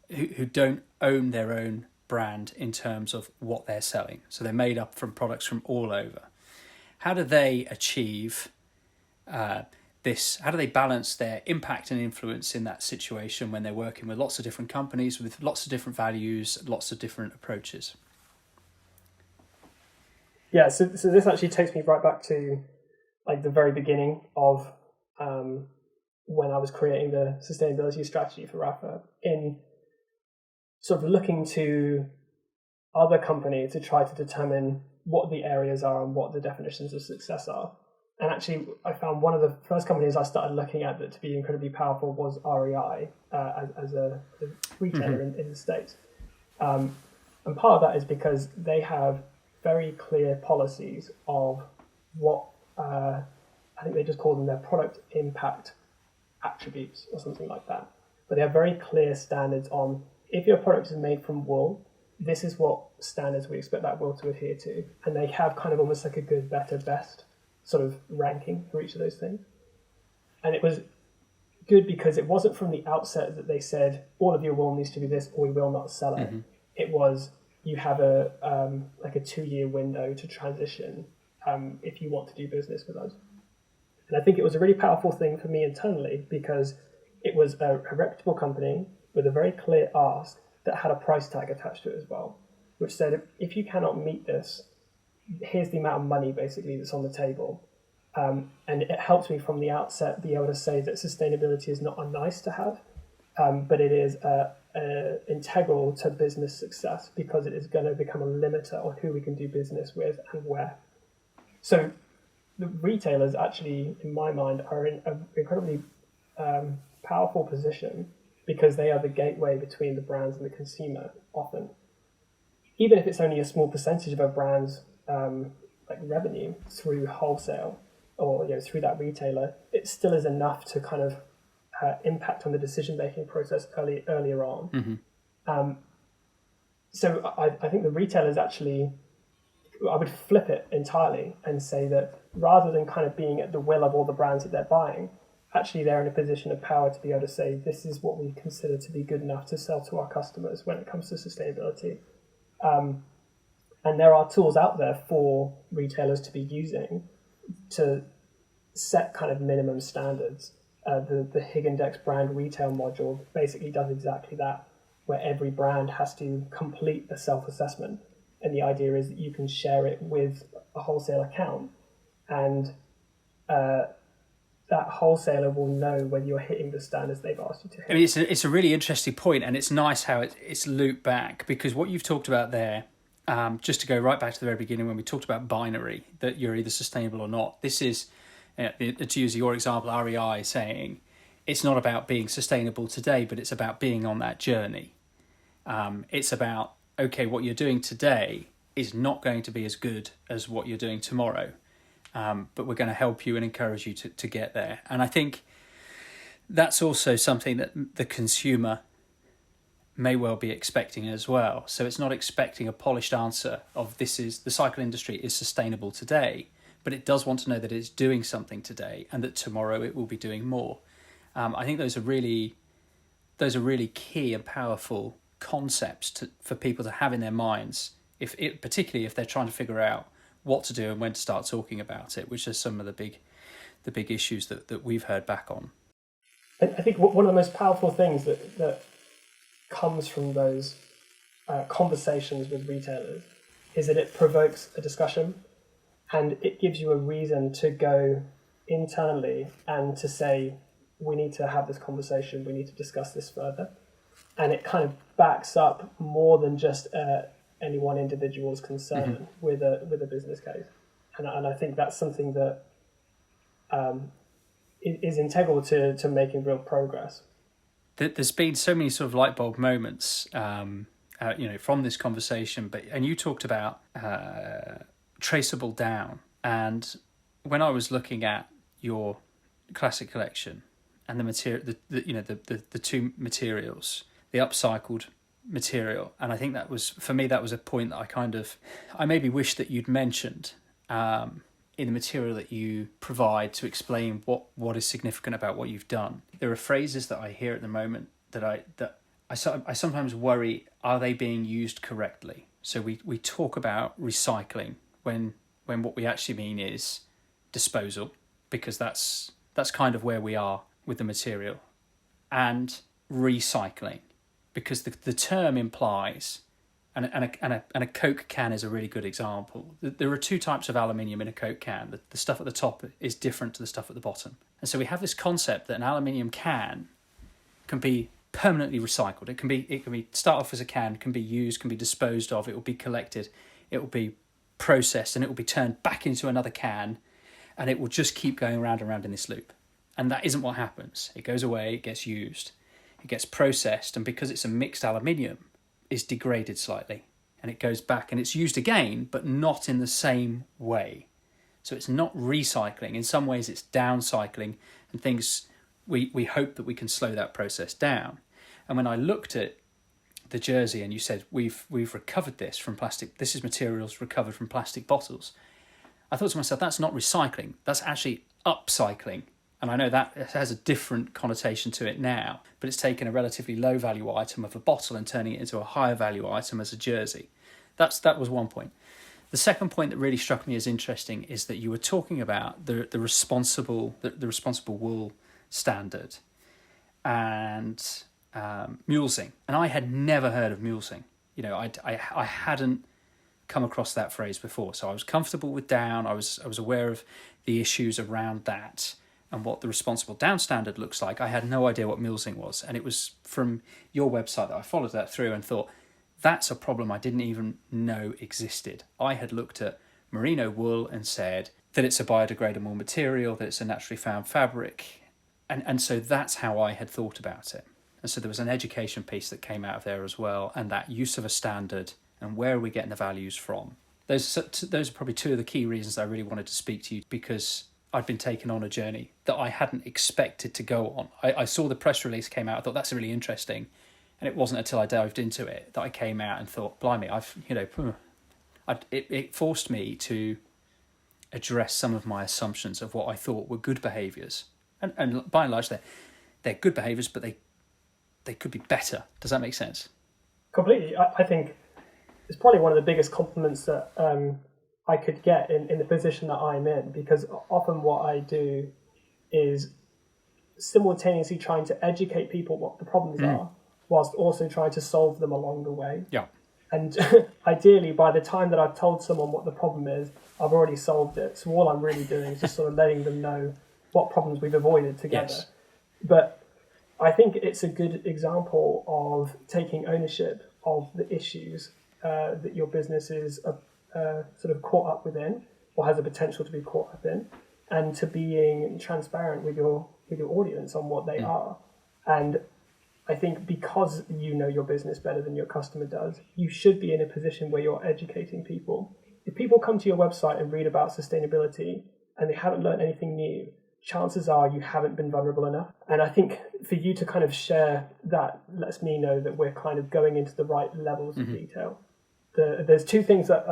who don't own their own brand in terms of what they're selling. So they're made up from products from all over. How do they achieve this? How do they balance their impact and influence in that situation when they're working with lots of different companies with lots of different values, lots of different approaches? Yeah, so this actually takes me right back to like the very beginning of when I was creating the sustainability strategy for Rapha, in sort of looking to other companies to try to determine what the areas are and what the definitions of success are. And actually, I found one of the first companies I started looking at that to be incredibly powerful was REI as a retailer in the States. And part of that is because they have very clear policies of what, I think they just call them their product impact attributes or something like that. But they have very clear standards on, if your product is made from wool, this is what standards we expect that wool to adhere to. And they have kind of almost like a good, better, best sort of ranking for each of those things. And it was good because it wasn't from the outset that they said, all of your wool needs to be this or we will not sell it. Mm-hmm. It was, you have a 2-year window to transition if you want to do business with us. And I think it was a really powerful thing for me internally because it was a reputable company with a very clear ask that had a price tag attached to it as well, which said, if you cannot meet this, here's the amount of money basically that's on the table. And it helps me from the outset be able to say that sustainability is not a nice to have, but it is integral to business success because it is going to become a limiter on who we can do business with and where. So the retailers actually, in my mind, are in an incredibly powerful position because they are the gateway between the brands and the consumer often. Even if it's only a small percentage of a brand's revenue through wholesale or through that retailer, it still is enough to kind of impact on the decision-making process earlier on. Mm-hmm. So I think the retailers actually, I would flip it entirely and say that rather than kind of being at the will of all the brands that they're buying, actually they're in a position of power to be able to say, this is what we consider to be good enough to sell to our customers when it comes to sustainability. And there are tools out there for retailers to be using to set kind of minimum standards. The Higgindex brand retail module basically does exactly that, where every brand has to complete a self-assessment. And the idea is that you can share it with a wholesale account, and that wholesaler will know whether you're hitting the standards they've asked you to hit. I mean, it's a really interesting point, and it's nice how it's looped back, because what you've talked about there, just to go right back to the very beginning when we talked about binary, that you're either sustainable or not. This is, to use your example, REI saying, it's not about being sustainable today, but it's about being on that journey. It's about, okay, what you're doing today is not going to be as good as what you're doing tomorrow, but we're going to help you and encourage you to get there. And I think that's also something that the consumer may well be expecting as well. So it's not expecting a polished answer of the cycle industry is sustainable today, but it does want to know that it's doing something today and that tomorrow it will be doing more. I think those are really key and powerful concepts for people to have in their minds, particularly if they're trying to figure out what to do and when to start talking about it, which are some of the big issues that we've heard back on. I think one of the most powerful things that comes from those conversations with retailers is that it provokes a discussion, and it gives you a reason to go internally and to say, we need to have this conversation, we need to discuss this further. And it kind of backs up more than just any one individual's concern with a business case. And I think that's something that is integral to making real progress. There's been so many sort of light bulb moments, from this conversation. And you talked about traceable down. And when I was looking at your classic collection and the material, the two materials, the upcycled material, and I think that was, for me, that was a point that I maybe wish that you'd mentioned in the material that you provide to explain what is significant about what you've done. There are phrases that I hear at the moment that I sometimes worry, are they being used correctly? So we talk about recycling when what we actually mean is disposal, because that's kind of where we are with the material, and recycling, because the term implies, and a Coke can is a really good example. There are two types of aluminium in a Coke can. The stuff at the top is different to the stuff at the bottom. And so we have this concept that an aluminium can be permanently recycled. It can be start off as a can, can be used, can be disposed of, it will be collected, it will be processed, and it will be turned back into another can, and it will just keep going round and round in this loop. And that isn't what happens. It goes away, it gets used, it gets processed, and because it's a mixed aluminium, it's degraded slightly, and it goes back and it's used again, but not in the same way. So it's not recycling. In some ways it's downcycling, and things we hope that we can slow that process down. And when I looked at the jersey and you said we've recovered this from plastic, this is materials recovered from plastic bottles, I thought to myself, that's not recycling, that's actually upcycling. And I know that has a different connotation to it now, but it's taken a relatively low value item of a bottle and turning it into a higher value item as a jersey. That was one point. The second point that really struck me as interesting is that you were talking about the responsible wool standard and mulesing. And I had never heard of mulesing. I hadn't come across that phrase before. So I was comfortable with down. I was aware of the issues around that and what the responsible down standard looks like. I had no idea what mulesing was. And it was from your website that I followed that through and thought, that's a problem I didn't even know existed. I had looked at merino wool and said that it's a biodegradable material, that it's a naturally found fabric. And so that's how I had thought about it. And so there was an education piece that came out of there as well, and that use of a standard and where are we getting the values from. Those are probably two of the key reasons I really wanted to speak to you, because I'd been taken on a journey that I hadn't expected to go on. I saw the press release came out, I thought that's really interesting. And it wasn't until I dived into it that I came out and thought, blimey, it forced me to address some of my assumptions of what I thought were good behaviours. And by and large, they're good behaviours, but they could be better. Does that make sense? Completely. I think it's probably one of the biggest compliments that I could get in the position that I'm in, because often what I do is simultaneously trying to educate people what the problems are, whilst also trying to solve them along the way. Yeah. And ideally, by the time that I've told someone what the problem is, I've already solved it. So all I'm really doing is just sort of letting them know what problems we've avoided together. Yes. But I think it's a good example of taking ownership of the issues that your business is sort of caught up within, or has the potential to be caught up in, and to being transparent with your audience on what they are. And I think because you know your business better than your customer does, you should be in a position where you're educating people. If people come to your website and read about sustainability and they haven't learned anything new, chances are you haven't been vulnerable enough. And I think for you to kind of share that lets me know that we're kind of going into the right levels of detail. There's two things that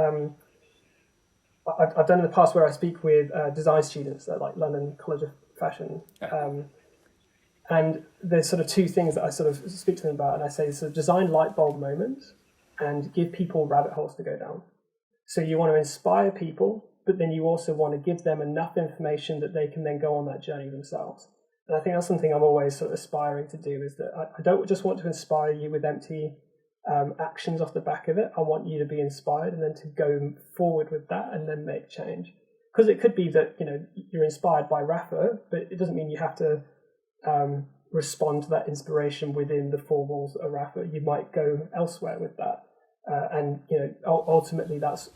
I've done in the past where I speak with design students at like London College of Fashion. And there's sort of two things that I sort of speak to them about, and I say, so design light bulb moments and give people rabbit holes to go down. So you want to inspire people, but then you also want to give them enough information that they can then go on that journey themselves. And I think that's something I'm always sort of aspiring to do, is that I don't just want to inspire you with empty actions off the back of it. I want you to be inspired and then to go forward with that and then make change. Because it could be that, you're inspired by Rapha, but it doesn't mean you have to respond to that inspiration within the four walls of Rapha. You might go elsewhere with that. And ultimately that's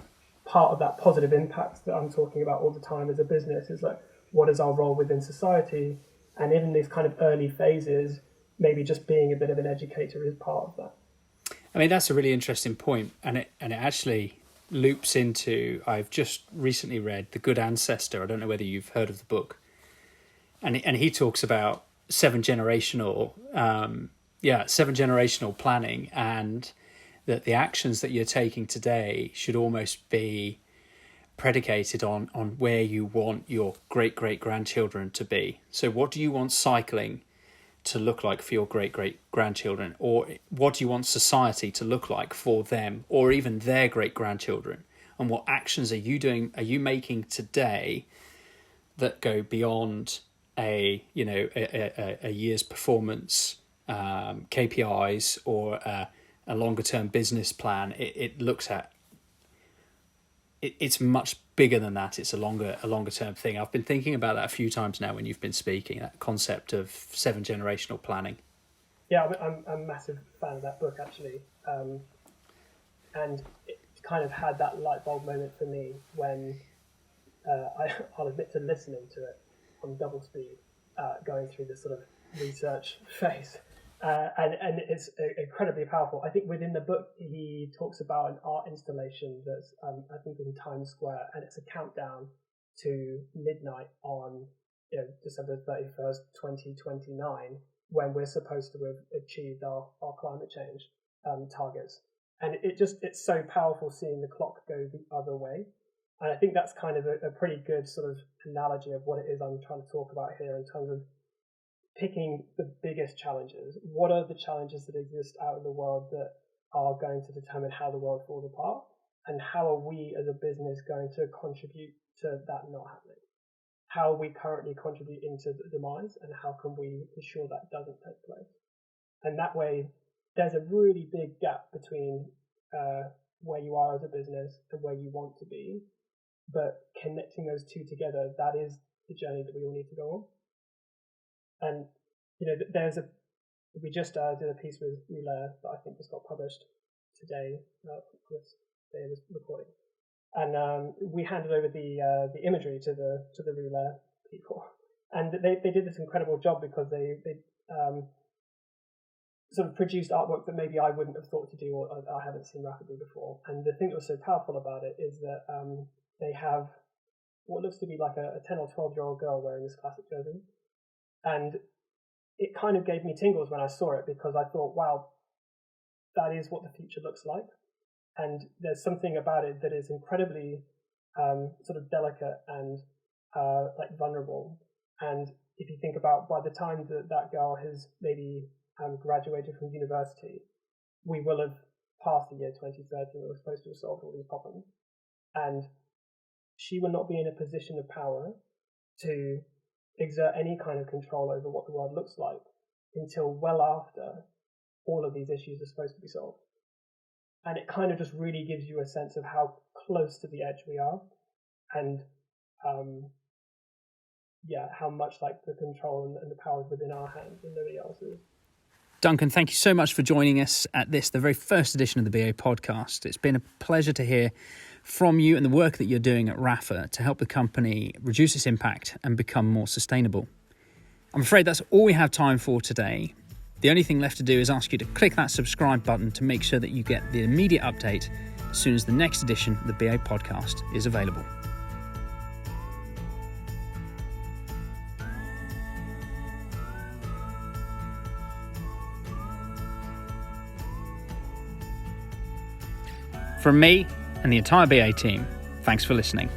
part of that positive impact that I'm talking about all the time as a business, is like, what is our role within society? And in these kind of early phases, maybe just being a bit of an educator is part of that. I mean, that's a really interesting point, and it actually loops into, I've just recently read The Good Ancestor. I don't know whether you've heard of the book, and he talks about seven generational planning, and that the actions that you're taking today should almost be predicated on where you want your great-great-grandchildren to be. So what do you want cycling to look like for your great-great-grandchildren? Or what do you want society to look like for them, or even their great-grandchildren? And what actions are you making today that go beyond a year's performance, KPIs, or a longer-term business plan? It looks at, it's much bigger than that. It's a longer term thing. I've been thinking about that a few times now when you've been speaking, that concept of seven generational planning. Yeah, I'm a massive fan of that book, actually. And it kind of had that light bulb moment for me when I'll admit to listening to it on double speed, going through this sort of research phase. And it's incredibly powerful. I think within the book, he talks about an art installation that's, I think, in Times Square, and it's a countdown to midnight on December 31st, 2029, when we're supposed to have achieved our climate change targets. And it's so powerful seeing the clock go the other way. And I think that's kind of a pretty good sort of analogy of what it is I'm trying to talk about here in terms of picking the biggest challenges. What are the challenges that exist out in the world that are going to determine how the world falls apart? And how are we as a business going to contribute to that not happening? How are we currently contributing to the demise, and how can we ensure that doesn't take place? And that way, there's a really big gap between where you are as a business and where you want to be. But connecting those two together, that is the journey that we all need to go on. And we just did a piece with Relair that I think just got published today, this day of this recording, and we handed over the imagery to the Relair people, and they did this incredible job because they sort of produced artwork that maybe I wouldn't have thought to do, or I haven't seen Rapha do before. And the thing that was so powerful about it is that they have what looks to be like a 10 or 12-year-old girl wearing this classic jersey. And it kind of gave me tingles when I saw it, because I thought, wow, that is what the future looks like. And there's something about it that is incredibly sort of delicate and like vulnerable. And if you think about, by the time that girl has maybe graduated from university, we will have passed the year 2030 and we're supposed to have solved all these problems. And she will not be in a position of power to exert any kind of control over what the world looks like until well after all of these issues are supposed to be solved. And it kind of just really gives you a sense of how close to the edge we are, and how much like the control and the power is within our hands and nobody else's. Duncan, thank you so much for joining us at the very first edition of the BA podcast. It's been a pleasure to hear from you and the work that you're doing at Rapha to help the company reduce its impact and become more sustainable. I'm afraid that's all we have time for today. The only thing left to do is ask you to click that subscribe button to make sure that you get the immediate update as soon as the next edition of the BA podcast is available. From me and the entire BA team, thanks for listening.